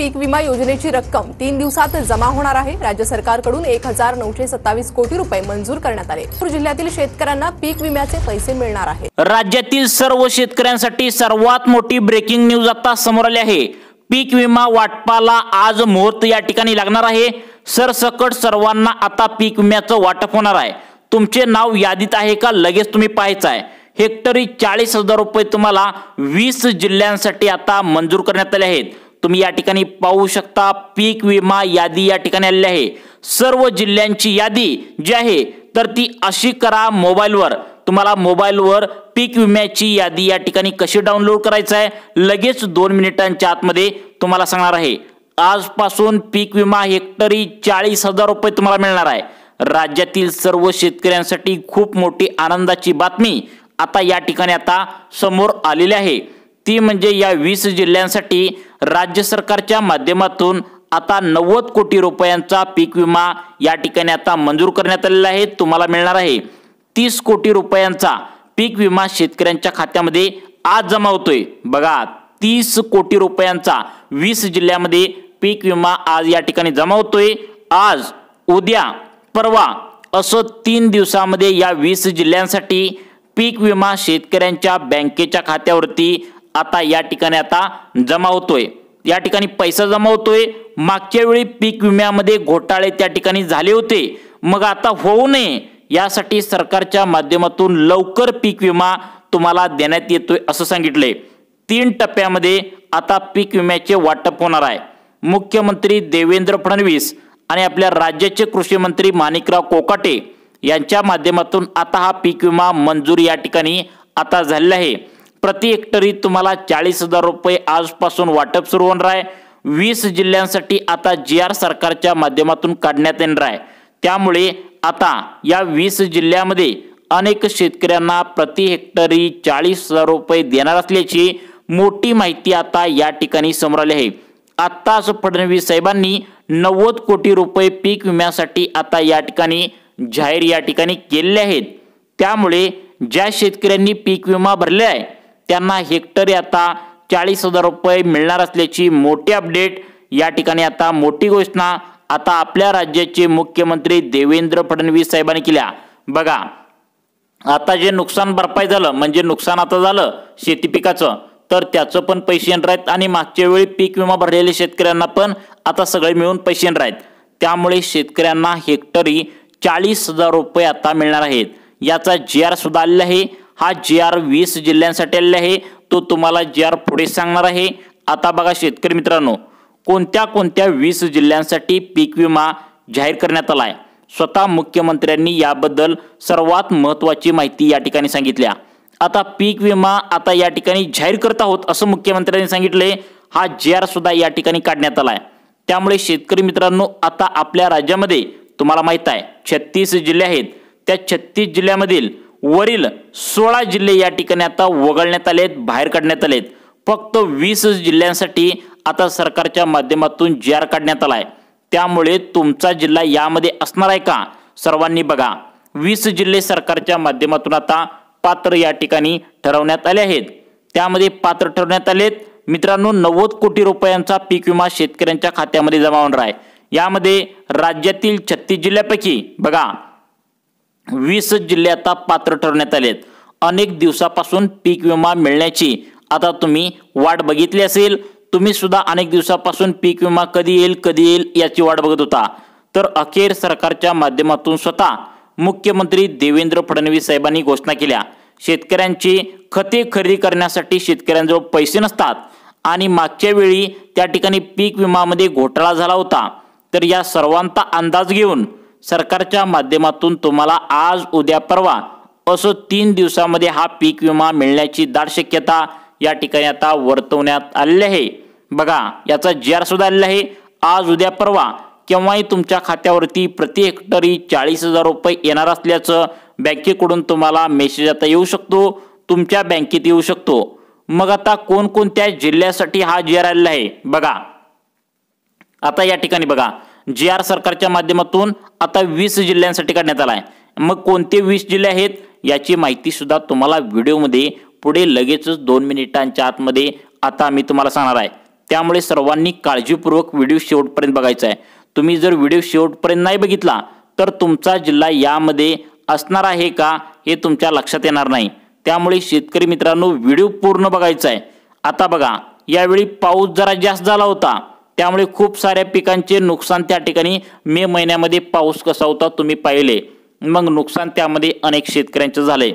पीक विमा योजनेची रक्कम 3 दिवसात जमा होणार आहे। राज्य सरकारकडून 1927 कोटी रुपये मंजूर करण्यात आले। जिल्ह्यातील शेतकऱ्यांना पीक विम्याचे पैसे मिळणार आहेत। राज्यातील सर्व शेतकऱ्यांसाठी सर्वात मोठी ब्रेकिंग न्यूज आता समोर आली आहे। पीक विमा वाटपाला आज मुहूर्त या ठिकाणी लागणार आहे। सरसकट सर्वांना आता पीक विम्याचं वाटप होणार आहे। तुमचे नाव यादीत आहे का लगेच तुम्ही पाहायचं आहे। हेक्टरी 40,000 रुपये तुम्हाला 20 जिल्ह्यांसाठी आता मंजूर करण्यात आले आहेत। तुम्ही या ठिकाणी पाहू शकता पीक विमा यादी या ठिकाणी आलेली आहे। सर्व जिल्ह्यांची यादी जी आहे तर ती अशी करा मोबाईलवर। तुम्हाला मोबाईलवर पीक विम्याची यादी या ठिकाणी कशी डाउनलोड करायचं आहे लगेच 2 मिनिटांच्या आतमध्ये तुम्हाला सांगणार आहे। आजपासून पीक विमा हेक्टरी 40,000 रुपये तुम्हाला मिळणार आहे। राज्यातील सर्व शेतकऱ्यांसाठी खूप मोठी आनंदाची बातमी आता या ठिकाणी आता समोर आलेली आहे। ती म्हणजे या 20 जिल्ह्यांसाठी राज्य सरकारच्या माध्यमातून आता 90 कोटी रुपयांचा पीक विमा या ठिकाणी आता मंजूर करण्यात आलेला आहे। तुम्हाला मिळणार आहे 30 कोटी रुपयांचा पीक विमा शेतकऱ्यांच्या खात्यामध्ये आज जमा होतोय। बघा 30 कोटी रुपयांचा 20 जिल्ह्यामध्ये पीक विमा आज या ठिकाणी जमा होतोय। आज उद्या परवा असं 3 दिवसामध्ये या 20 जिल्ह्यांसाठी पीक विमा शेतकऱ्यांच्या बँकेच्या खात्यावरती आता या ठिकाणी आता जमा होतोय। या ठिकाणी पैसा जमा होतोय। मागच्या वेळी पीक विम्यामध्ये घोटाळे त्या ठिकाणी झाले होते, मग आता होऊ नये यासाठी सरकारच्या माध्यमातून लवकर पीक विमा तुम्हाला देण्यात येतोय असं सांगितलंय। 3 टप्प्यामध्ये आता पीक विम्याचे वाटप होणार आहे। मुख्यमंत्री देवेंद्र फडणवीस आणि आपल्या राज्याचे कृषी मंत्री माणिकराव कोकाटे यांच्या माध्यमातून आता हा पीक विमा मंजूर या ठिकाणी आता झालेला आहे। प्रति हेक्टरी तुम्हाला 40,000 रुपये आजपासून वाटप सुरू होणार आहे। 20 जिल्ह्यांसाठी आता GR सरकारच्या माध्यमातून काढण्यात येणार आहे। त्यामुळे आता या 20 जिल्ह्यामध्ये अनेक शेतकऱ्यांना प्रति हेक्टरी 40,000 रुपये देणार असल्याची मोठी माहिती आता या ठिकाणी समोर आली आहे। आत्ताच फडणवीस साहेबांनी 90 कोटी रुपये पीक विम्यासाठी आता या ठिकाणी जाहीर या ठिकाणी केलेले आहेत। त्यामुळे ज्या शेतकऱ्यांनी पीक विमा भरले आहे त्यांना हेक्टरी आता 40,000 रुपये मिळणार असल्याची मोठी अपडेट या ठिकाणी आता मोठी घोषणा आता आपल्या राज्याचे मुख्यमंत्री देवेंद्र फडणवीस साहेबांनी केल्या। बघा आता जे नुकसान भरपाई झालं म्हणजे नुकसान आता झालं शेती पिकाचं तर त्याचं पण पैसे येणार आहेत आणि मागच्या वेळी पीक विमा भरलेल्या शेतकऱ्यांना पण आता सगळे मिळून पैसे येणार आहेत। त्यामुळे शेतकऱ्यांना हेक्टरी 40,000 रुपये आता मिळणार आहेत। याचा GR सुद्धा आलेला आहे। हा GR 20 जिल्ह्यांसाठी आलेला आहे। तो तुम्हाला GR पुढे सांगणार आहे। आता बघा शेतकरी मित्रांनो कोणत्या कोणत्या 20 जिल्ह्यांसाठी पीक विमा जाहीर करण्यात आला आहे। स्वतः मुख्यमंत्र्यांनी याबद्दल सर्वात महत्त्वाची माहिती या ठिकाणी सांगितल्या। आता पीक विमा आता या ठिकाणी जाहीर करत आहोत असं मुख्यमंत्र्यांनी सांगितले। हा GR सुद्धा या ठिकाणी काढण्यात आला आहे। त्यामुळे शेतकरी मित्रांनो आता आपल्या राज्यामध्ये तुम्हाला माहित आहे 36 जिल्हे आहेत। त्या 36 जिल्ह्यामधील वरील 16 जिल्हे या ठिकाणी आता वगळण्यात आलेत, बाहेर काढण्यात आलेत। फक्त 20 जिल्ह्यांसाठी आता सरकारच्या माध्यमातून GR काढण्यात आलाय। त्यामुळे तुमचा जिल्हा यामध्ये असणार आहे का सर्वांनी बघा। 20 जिल्हे सरकारच्या माध्यमातून आता पात्र या ठिकाणी ठरवण्यात आले आहेत। त्यामध्ये पात्र ठरवण्यात आलेत मित्रांनो 90 कोटी रुपयांचा पीक विमा शेतकऱ्यांच्या खात्यामध्ये जमा होणार आहे। यामध्ये राज्यातील 36 जिल्ह्यापैकी बघा 20 जिल्हे आता पात्र ठरवण्यात आलेत। अनेक दिवसापासून पीक विमा मिळण्याची आता तुम्ही वाट बघितली असेल। तुम्ही सुद्धा अनेक दिवसापासून पीक विमा कधी येईल याची वाट बघत होता। तर अखेर सरकारच्या माध्यमातून स्वतः मुख्यमंत्री देवेंद्र फडणवीस साहेबांनी घोषणा केल्या। शेतकऱ्यांची खते खरेदी करण्यासाठी शेतकऱ्यांजवळ पैसे नसतात आणि मागच्या वेळी त्या ठिकाणी पीक विमामध्ये घोटाळा झाला होता। तर या सर्वांचा अंदाज घेऊन सरकारच्या माध्यमातून तुम्हाला आज उद्या परवा असं 3 दिवसामध्ये हा पीक विमा मिळण्याची दाट शक्यता या ठिकाणी आता वर्तवण्यात आलेली आहे। बघा याचा GR सुद्धा आलेला आहे। आज उद्या परवा केव्हाही तुमच्या खात्यावरती प्रति हेक्टरी 40,000 रुपये येणार असल्याचं बँकेकडून तुम्हाला मेसेज आता येऊ शकतो, तुमच्या बँकेत येऊ शकतो। मग आता कोणकोणत्या जिल्ह्यासाठी हा GR आलेला आहे बघा। आता या ठिकाणी बघा GR सरकारच्या माध्यमातून आता 20 जिल्ह्यांसाठी काढण्यात आला आहे। मग कोणते 20 जिल्हे आहेत याची माहिती सुद्धा तुम्हाला व्हिडिओमध्ये पुढे लगेचच 2 मिनिटांच्या आतमध्ये आता मी तुम्हाला सांगणार आहे। त्यामुळे सर्वांनी काळजीपूर्वक व्हिडिओ शेवटपर्यंत बघायचा आहे। तुम्ही जर व्हिडिओ शेवटपर्यंत नाही बघितला तर तुमचा जिल्हा यामध्ये असणार आहे का हे तुमच्या लक्षात येणार नाही। त्यामुळे शेतकरी मित्रांनो व्हिडिओ पूर्ण बघायचा आहे। आता बघा, यावेळी पाऊस जरा जास्त झाला होता, त्यामुळे खूप साऱ्या पिकांचे नुकसान त्या ठिकाणी मे महिन्यामध्ये पाऊस कसा होता तुम्ही पाहिले, मग नुकसान त्यामध्ये अनेक शेतकऱ्यांचे झाले।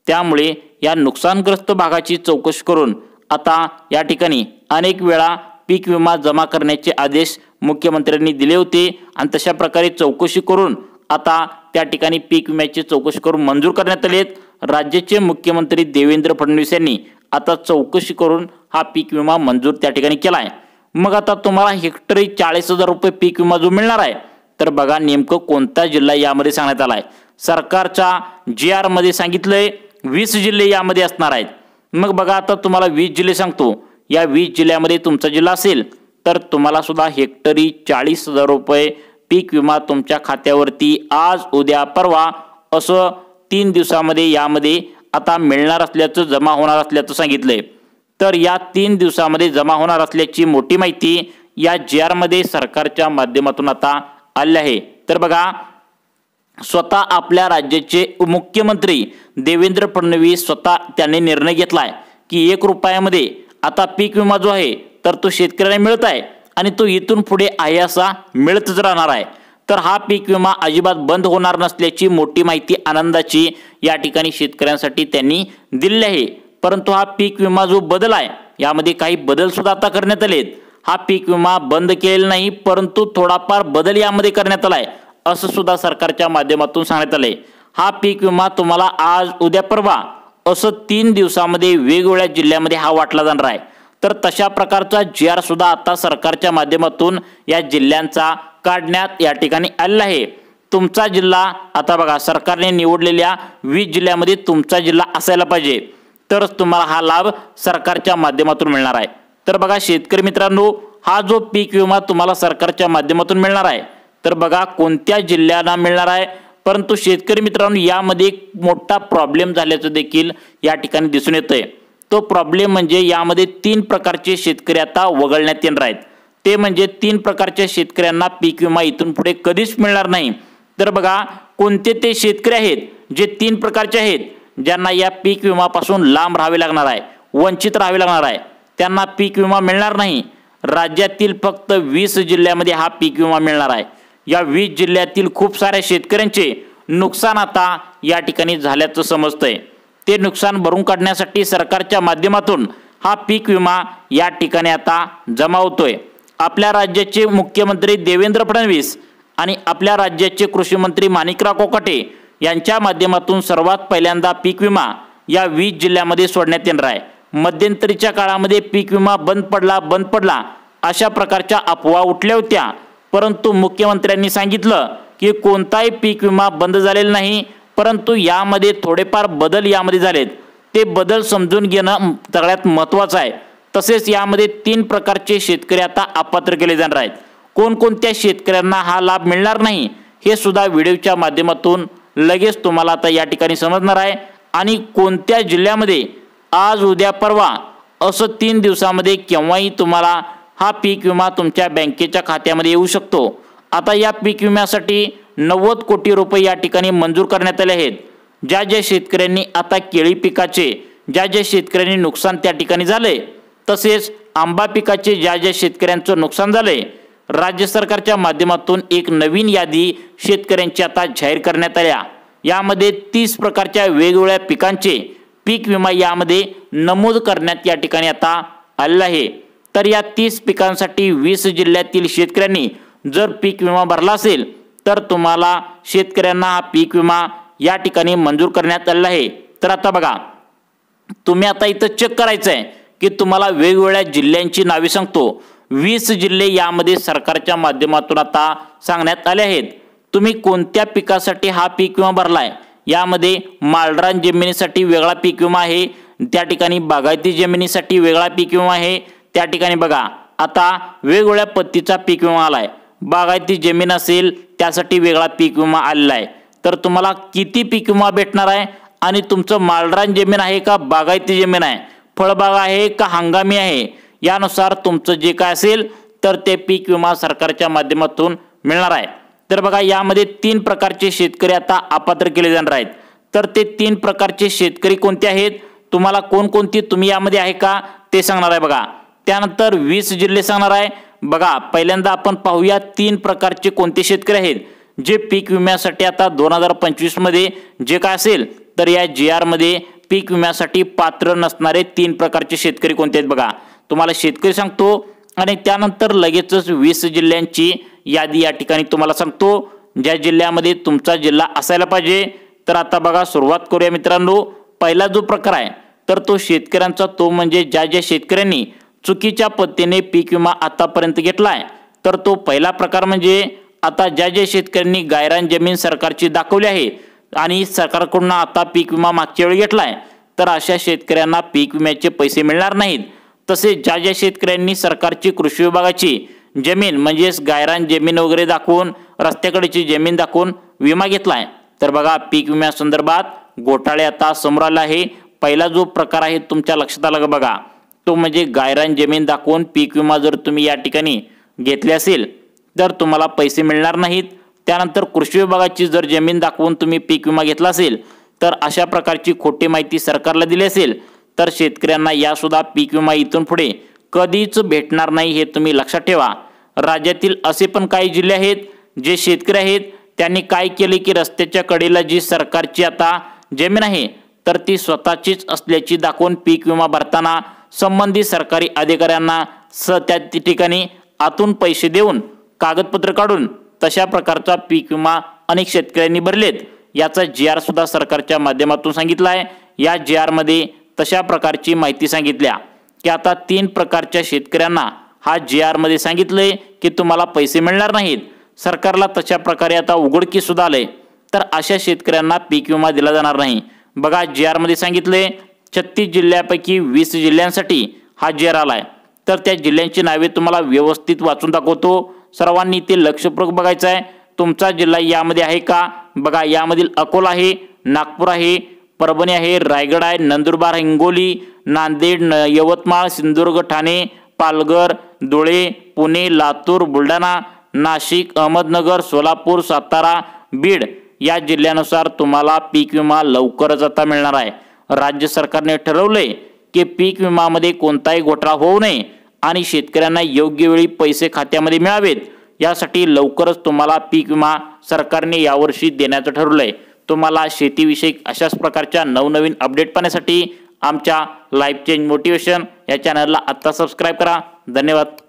त्यामुळे या नुकसानग्रस्त भागाची चौकशी करून आता या ठिकाणी अनेक वेळा पीक विमा जमा करण्याचे आदेश मुख्यमंत्र्यांनी दिले होते आणि तशा प्रकारे चौकशी करून आता त्या ठिकाणी पीक विम्याची चौकशी करून मंजूर करण्यात आले। राज्याचे मुख्यमंत्री देवेंद्र फडणवीस यांनी आता चौकशी करून हा पीक विमा मंजूर त्या ठिकाणी केलाय। मग आता तुम्हाला हेक्टरी 40,000 रुपये पीक विमा जो मिळणार आहे, तर बघा नेमकं कोणता जिल्हा यामध्ये सांगण्यात आलाय। सरकारच्या GR मध्ये सांगितलंय 20 जिल्हे यामध्ये असणार आहेत। मग बघा आता तुम्हाला 20 जिल्हे सांगतो, या 20 जिल्ह्यामध्ये तुमचा जिल्हा असेल तर तुम्हाला सुद्धा हेक्टरी 40,000 रुपये पीक विमा तुमच्या खात्यावरती आज उद्या परवा असं 3 दिवसामध्ये यामध्ये आता मिळणार असल्याचं, जमा होणार असल्याचं सांगितलंय। तर या 3 दिवसामध्ये जमा होणार असल्याची मोठी माहिती या GR मध्ये सरकारच्या माध्यमातून आता आली आहे। तर बघा, स्वतः आपल्या राज्याचे मुख्यमंत्री देवेंद्र फडणवीस स्वतः त्यांनी निर्णय घेतलाय की 1 रुपयामध्ये आता पीक विमा जो आहे तर तो शेतकऱ्यांना मिळत आहे आणि तो इथून पुढे आहे असा मिळतच राहणार आहे। तर हा पीक विमा अजिबात बंद होणार नसल्याची मोठी माहिती आनंदाची या ठिकाणी शेतकऱ्यांसाठी त्यांनी दिली आहे। परंतु हा पीक विमा जो बदल आहे यामध्ये काही बदल सुद्धा आता करण्यात आलेत। हा पीक विमा बंद केलेला नाही, परंतु थोडाफार बदल यामध्ये करण्यात आलाय असं सुद्धा सरकारच्या माध्यमातून सांगण्यात आलंय। हा पीक विमा तुम्हाला आज उद्या परवा असं 3 दिवसामध्ये वेगवेगळ्या जिल्ह्यामध्ये हा वाटला जाणार आहे। तर तशा प्रकारचा GR सुद्धा आता सरकारच्या माध्यमातून या जिल्ह्यांचा काढण्यात या ठिकाणी आलेला आहे। तुमचा जिल्हा आता बघा, सरकारने निवडलेल्या 20 जिल्ह्यामध्ये तुमचा जिल्हा असायला पाहिजे, तरच तुम्हाला हा लाभ सरकारच्या माध्यमातून मिळणार आहे। तर बघा शेतकरी मित्रांनो, हा जो पीक विमा तुम्हाला सरकारच्या माध्यमातून मिळणार आहे तर बघा कोणत्या जिल्ह्यांना मिळणार आहे। परंतु शेतकरी मित्रांनो यामध्ये एक मोठा प्रॉब्लेम झाल्याचं देखील या ठिकाणी दिसून येतंय। तो प्रॉब्लेम म्हणजे यामध्ये 3 प्रकारचे शेतकरी आता वगळण्यात येणार आहेत। ते म्हणजे 3 प्रकारच्या शेतकऱ्यांना पीक विमा इथून पुढे कधीच मिळणार नाही। तर बघा कोणते ते शेतकरी आहेत जे 3 प्रकारचे आहेत, ज्यांना या पीक विमापासून लांब राहावे लागणार आहे, वंचित राहावे लागणार आहे, त्यांना पीक विमा मिळणार नाही। राज्यातील फक्त 20 जिल्ह्यामध्ये हा पीक विमा मिळणार आहे। या 20 जिल्ह्यातील खूप साऱ्या शेतकऱ्यांचे नुकसान आता या ठिकाणी झाल्याचं समजतंय। ते नुकसान भरून काढण्यासाठी सरकारच्या माध्यमातून हा पीक विमा या ठिकाणी आता जमा होतोय। आपल्या राज्याचे मुख्यमंत्री देवेंद्र फडणवीस आणि आपल्या राज्याचे कृषी मंत्री माणिकराव कोकाटे यांच्या माध्यमातून सर्वात पहिल्यांदा पीक विमा या 20 जिल्ह्यामध्ये सोडण्यात येणार आहे। मध्यंतरीच्या काळामध्ये पीक विमा बंद पडला अशा प्रकारच्या अफवा उठल्या होत्या, परंतु मुख्यमंत्र्यांनी सांगितलं की कोणताही पीक विमा बंद झालेला नाही, परंतु यामध्ये थोडेफार बदल यामध्ये झालेत। ते बदल समजून घेणं सगळ्यात महत्त्वाचं आहे। तसेच यामध्ये 3 प्रकारचे शेतकरी आता अपात्र केले जाणार आहेत। कोणकोणत्या शेतकऱ्यांना हा लाभ मिळणार नाही हे सुद्धा व्हिडिओच्या माध्यमातून लगेच तुम्हाला आता या ठिकाणी समजणार आहे। आणि कोणत्या जिल्ह्यामध्ये आज उद्या परवा असं 3 दिवसामध्ये केव्हाही तुम्हाला हा पीक विमा तुमच्या बँकेच्या खात्यामध्ये येऊ शकतो। आता या पीक विम्यासाठी 90 कोटी रुपये या ठिकाणी मंजूर करण्यात आले आहेत। ज्या शेतकऱ्यांनी आता केळी पिकाचे ज्या शेतकऱ्यांनी नुकसान त्या ठिकाणी झाले, तसेच आंबा पिकाचे ज्या शेतकऱ्यांचं नुकसान झाले, राज्य सरकारच्या माध्यमातून एक नवीन यादी शेतकऱ्यांची आता जाहीर करण्यात आल्या। यामध्ये 30 प्रकारच्या वेगवेगळ्या पिकांचे पीक विमा यामध्ये नमूद करण्यात या ठिकाणी आता आलेला आहे। तर या 30 पिकांसाठी 20 जिल्ह्यातील शेतकऱ्यांनी जर पीक विमा भरला असेल तर तुम्हाला शेतकऱ्यांना हा पीक विमा या ठिकाणी मंजूर करण्यात आलेला आहे। तर आता बघा, तुम्ही आता इथं चेक करायचं आहे की तुम्हाला वेगवेगळ्या जिल्ह्यांची नावे सांगतो। 20 जिल्हे यामध्ये सरकारच्या माध्यमातून आता सांगण्यात आले आहेत। तुम्ही कोणत्या पिकासाठी हा पीक विमा भरलाय, यामध्ये माळरान जमिनीसाठी वेगळा पीक विमा आहे, त्या ठिकाणी बागायती जमिनीसाठी वेगळा पीक विमा आहे, त्या ठिकाणी बघा आता वेगवेगळ्या पद्धतीचा पीक विमा आलाय। बागायती जमीन असेल त्यासाठी वेगळा पीक विमा आलेला आहे। तर तुम्हाला किती पीक विमा भेटणार आहे आणि तुमचं माळरान जमीन आहे का बागायती जमीन आहे, फळबाग आहे का हंगामी आहे, यानुसार तुमचं जे काय असेल तर ते पीक विमा सरकारच्या माध्यमातून मिळणार आहे। तर बघा यामध्ये 3 प्रकारचे शेतकरी आता अपात्र केले जाणार आहेत। तर ते 3 प्रकारचे शेतकरी कोणते आहेत, तुम्हाला कोणकोणती तुम्ही यामध्ये आहे का ते सांगणार आहे बघा। त्यानंतर 20 जिल्हे सांगणार आहे। बघा पहिल्यांदा आपण पाहूया 3 प्रकारचे कोणते शेतकरी आहेत जे पीक विम्यासाठी आता 2025 मध्ये जे काय असेल तर या GR मध्ये पीक विम्यासाठी पात्र नसणारे 3 प्रकारचे शेतकरी कोणते आहेत बघा। तुम्हाला शेतकरी सांगतो आणि त्यानंतर लगेचच 20 जिल्ह्यांची यादी या ठिकाणी तुम्हाला सांगतो, ज्या जिल्ह्यामध्ये तुमचा जिल्हा असायला पाहिजे। तर आता बघा सुरुवात करूया मित्रांनो। पहिला जो प्रकार आहे तर तो शेतकऱ्यांचा तो म्हणजे ज्या शेतकऱ्यांनी चुकीच्या पद्धतीने पीक विमा आतापर्यंत घेतलाय तर तो पहिला प्रकार म्हणजे आता ज्या शेतकऱ्यांनी गायरान जमीन सरकारची दाखवली आहे आणि सरकारकडून आता पीक विमा मागच्या वेळी घेतलाय तर अशा शेतकऱ्यांना पीक विम्याचे पैसे मिळणार नाहीत। तसेच ज्या शेतकऱ्यांनी सरकारची कृषी विभागाची जमीन म्हणजेच गायरान जमीन वगैरे दाखवून रस्त्याकडेची जमीन दाखवून विमा घेतलाय तर बघा पीक विम्यासंदर्भात घोटाळे आता समोर आले आहे। पहिला जो प्रकार आहे तुमच्या लक्षात आला बघा, तो म्हणजे गायरान जमीन दाखवून पीक विमा जर तुम्ही या ठिकाणी घेतले असेल तर तुम्हाला पैसे मिळणार नाहीत। त्यानंतर कृषी विभागाची जर जमीन दाखवून तुम्ही पीक विमा घेतला असेल तर अशा प्रकारची खोटी माहिती सरकारला दिली असेल तर शेतकऱ्यांना यासुद्धा पीक विमा इथून पुढे कधीच भेटणार नाही, हे तुम्ही लक्षात ठेवा। राज्यातील असे पण काही जिल्हे आहेत जे शेतकरी आहेत त्यांनी काय केले की रस्त्याच्या कडेला जी सरकारची आता जमीन आहे तर ती स्वतःचीच असल्याची दाखवून पीक विमा भरताना संबंधित सरकारी अधिकाऱ्यांना त्या ठिकाणी आतून पैसे देऊन कागदपत्र काढून तशा प्रकारचा पीक विमा अनेक शेतकऱ्यांनी भरलेत। याचा GR सुद्धा सरकारच्या माध्यमातून सांगितला आहे। या GR मध्ये तशा प्रकारची माहिती सांगितल्या की आता 3 प्रकारच्या शेतकऱ्यांना हा GR मध्ये सांगितलंय की तुम्हाला पैसे मिळणार नाहीत। सरकारला तशा प्रकारे आता उघडकीस सुद्धा आलंय तर अशा शेतकऱ्यांना पीक विमा दिला जाणार नाही। बघा GR मध्ये सांगितले 36 जिल्ह्यापैकी 20 जिल्ह्यांसाठी हा GR आलाय। तर त्या जिल्ह्यांची नावे तुम्हाला व्यवस्थित वाचून दाखवतो, सर्वांनी ते लक्षपूर्वक बघायचं आहे। तुमचा जिल्हा यामध्ये आहे का बघा। यामधील अकोला आहे, नागपूर आहे, परभणी आहे, रायगड आहे, नंदुरबार, हिंगोली, नांदेड, यवतमाळ, सिंधुदुर्ग, ठाणे, पालघर, धुळे, पुणे, लातूर, बुलढाणा, नाशिक, अहमदनगर, सोलापूर, सातारा, बीड या जिल्ह्यानुसार तुम्हाला पीक विमा लवकरच आता मिळणार आहे। राज्य सरकारने ठरवले की पीक विमामध्ये कोणताही घोटाळा होऊ नये आणि शेतकऱ्यांना योग्य वेळी पैसे खात्यामध्ये मिळावेत यासाठी लवकरच तुम्हाला पीक विमा सरकारने यावर्षी देण्याचं ठरवलंय। तुम्हाला शेतीविषयक अशाच प्रकारच्या नवनवीन अपडेट पाहण्यासाठी आमच्या लाईफ चेंज मोटिवेशन या चॅनलला आता सबस्क्राइब करा। धन्यवाद।